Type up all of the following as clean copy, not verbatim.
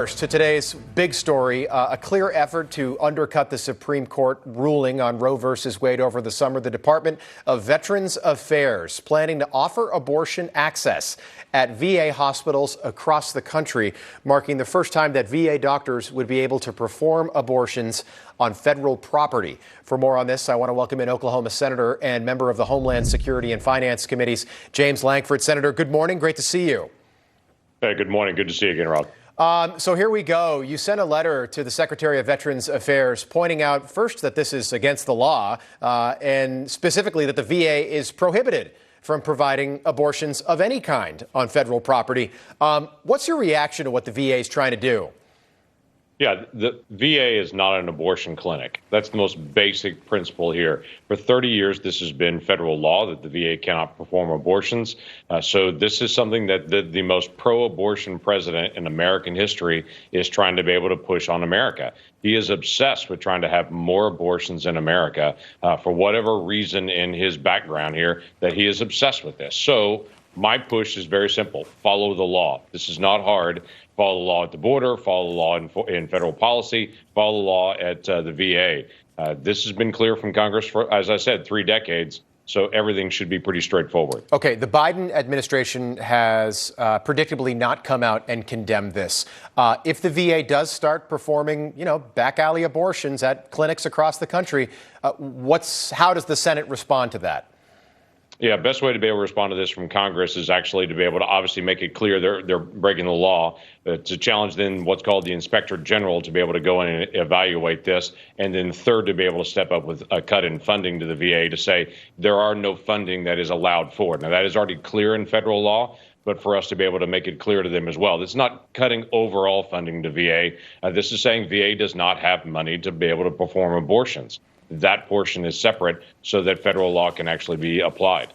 To today's big story, a clear effort to undercut the Supreme Court ruling on Roe versus Wade over the summer. The Department of Veterans Affairs planning to offer abortion access at VA hospitals across the country, marking the first time that VA doctors would be able to perform abortions on federal property. For more on this, I want to welcome in Oklahoma Senator and member of the Homeland Security and Finance Committees, James Lankford. Senator, good morning. Great to see you. Hey, good morning. Good to see you again, Rob. So here we go. You sent a letter to the Secretary of Veterans Affairs pointing out first that this is against the law and specifically that the VA is prohibited from providing abortions of any kind on federal property. What's your reaction to what the VA is trying to do? Yeah, the VA is not an abortion clinic. That's the most basic principle here. For 30 years, this has been federal law that the VA cannot perform abortions. So this is something that the most pro-abortion president in American history is trying to be able to push on America. He is obsessed with trying to have more abortions in America for whatever reason in his background here that he is obsessed with this. So my push is very simple. Follow the law. This is not hard. Follow the law at the border, follow the law in federal policy, follow the law at the VA. This has been clear from Congress for, as I said, 3 decades. So everything should be pretty straightforward. Okay, the Biden administration has predictably not come out and condemned this. If the VA does start performing, back alley abortions at clinics across the country, how does the Senate respond to that? Yeah, best way to be able to respond to this from Congress is actually to be able to obviously make it clear they're breaking the law, to challenge then what's called the Inspector General to be able to go in and evaluate this, and then third, to be able to step up with a cut in funding to the VA to say there are no funding that is allowed for it. Now, that is already clear in federal law, but for us to be able to make it clear to them as well. This is not cutting overall funding to VA. This is saying VA does not have money to be able to perform abortions. That portion is separate so that federal law can actually be applied.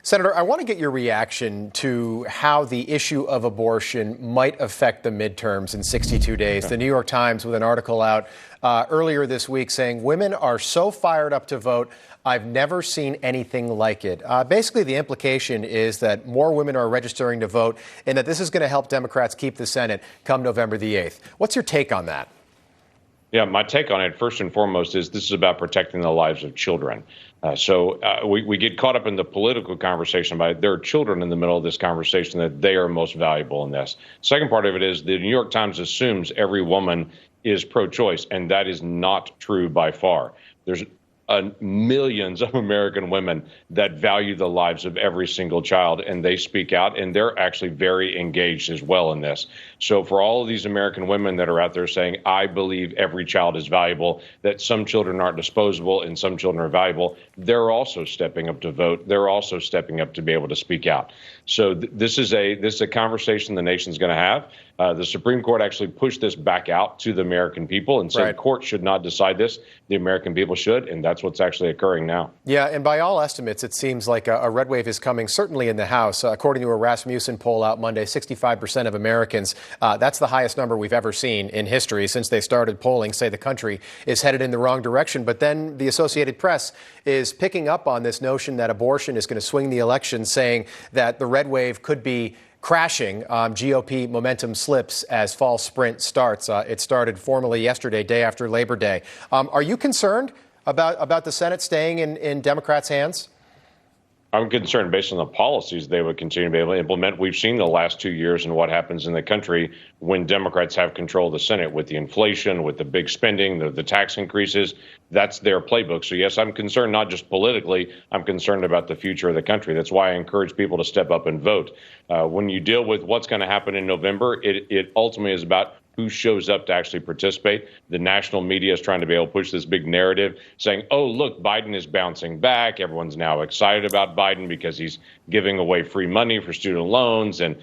Senator, I want to get your reaction to how the issue of abortion might affect the midterms in 62 days. Okay. The New York Times with an article out earlier this week saying women are so fired up to vote, I've never seen anything like it. Basically, the implication is that more women are registering to vote and that this is going to help Democrats keep the Senate come November the 8th. What's your take on that? Yeah, my take on it, first and foremost, is this is about protecting the lives of children. We get caught up in the political conversation, but there are children in the middle of this conversation that they are most valuable in this. Second part of it is the New York Times assumes every woman is pro-choice, and that is not true by far. There's millions of American women that value the lives of every single child, and they speak out, and they're actually very engaged as well in this. So for all of these American women that are out there saying, I believe every child is valuable, that some children aren't disposable and some children are valuable, they're also stepping up to vote. They're also stepping up to be able to speak out. So this is a conversation the nation's going to have. The Supreme Court actually pushed this back out to the American people and said the court should not decide this. The American people should, and that's what's actually occurring now. Yeah, and by all estimates, it seems like a red wave is coming, certainly in the House. According to a Rasmussen poll out Monday, 65% of Americans, that's the highest number we've ever seen in history since they started polling, say the country is headed in the wrong direction. But then the Associated Press is picking up on this notion that abortion is going to swing the election, saying that the red wave could be crashing. GOP momentum slips as fall sprint starts. It started formally yesterday, day after Labor Day. Are you concerned about the Senate staying in Democrats' hands? I'm concerned based on the policies they would continue to be able to implement. We've seen the last 2 years and what happens in the country when Democrats have control of the Senate with the inflation, with the big spending, the tax increases. That's their playbook. So, yes, I'm concerned not just politically. I'm concerned about the future of the country. That's why I encourage people to step up and vote. When you deal with what's going to happen in November, it ultimately is about who shows up to actually participate. The national media is trying to be able to push this big narrative saying, oh, look, Biden is bouncing back. Everyone's now excited about Biden because he's giving away free money for student loans and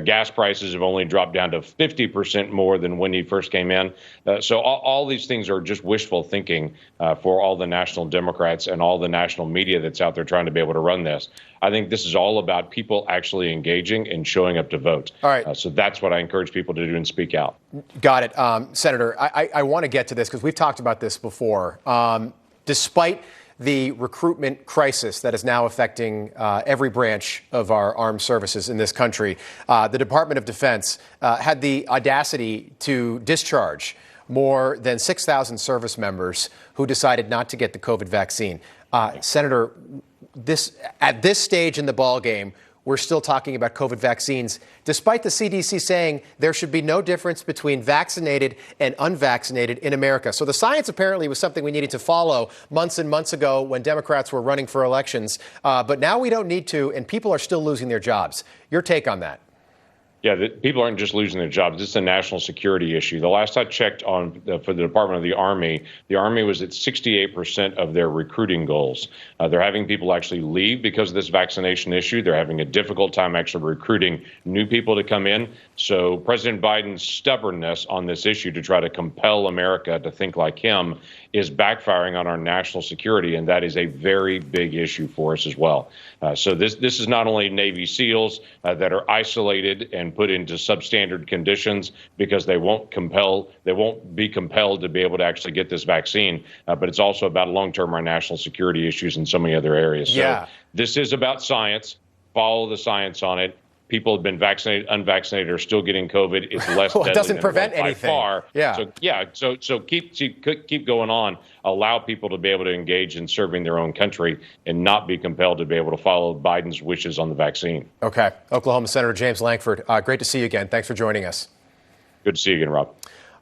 gas prices have only dropped down to 50% more than when he first came in. So all these things are just wishful thinking for all the national Democrats and all the national media that's out there trying to be able to run this. I think this is all about people actually engaging and showing up to vote. All right. So that's what I encourage people to do and speak out. Got it. Senator, I want to get to this because we've talked about this before. Despite the recruitment crisis that is now affecting every branch of our armed services in this country. The Department of Defense had the audacity to discharge more than 6,000 service members who decided not to get the COVID vaccine. Senator, at this stage in the ballgame, we're still talking about COVID vaccines, despite the CDC saying there should be no difference between vaccinated and unvaccinated in America. So the science apparently was something we needed to follow months and months ago when Democrats were running for elections. But now we don't need to, and people are still losing their jobs. Your take on that? Yeah, people aren't just losing their jobs. This is a national security issue. The last I checked for the Department of the Army was at 68% of their recruiting goals. They're having people actually leave because of this vaccination issue. They're having a difficult time actually recruiting new people to come in. So President Biden's stubbornness on this issue to try to compel America to think like him is backfiring on our national security, and that is a very big issue for us as well. So this is not only Navy SEALs that are isolated and put into substandard conditions because they won't be compelled to be able to actually get this vaccine, but it's also about long-term our national security issues in so many other areas. Yeah. So this is about science. Follow the science on it. People have been vaccinated, unvaccinated, are still getting COVID. It's less well, deadly it doesn't than prevent it was anything. By far. Yeah. So keep going on. Allow people to be able to engage in serving their own country and not be compelled to be able to follow Biden's wishes on the vaccine. Okay. Oklahoma Senator James Lankford, great to see you again. Thanks for joining us. Good to see you again, Rob.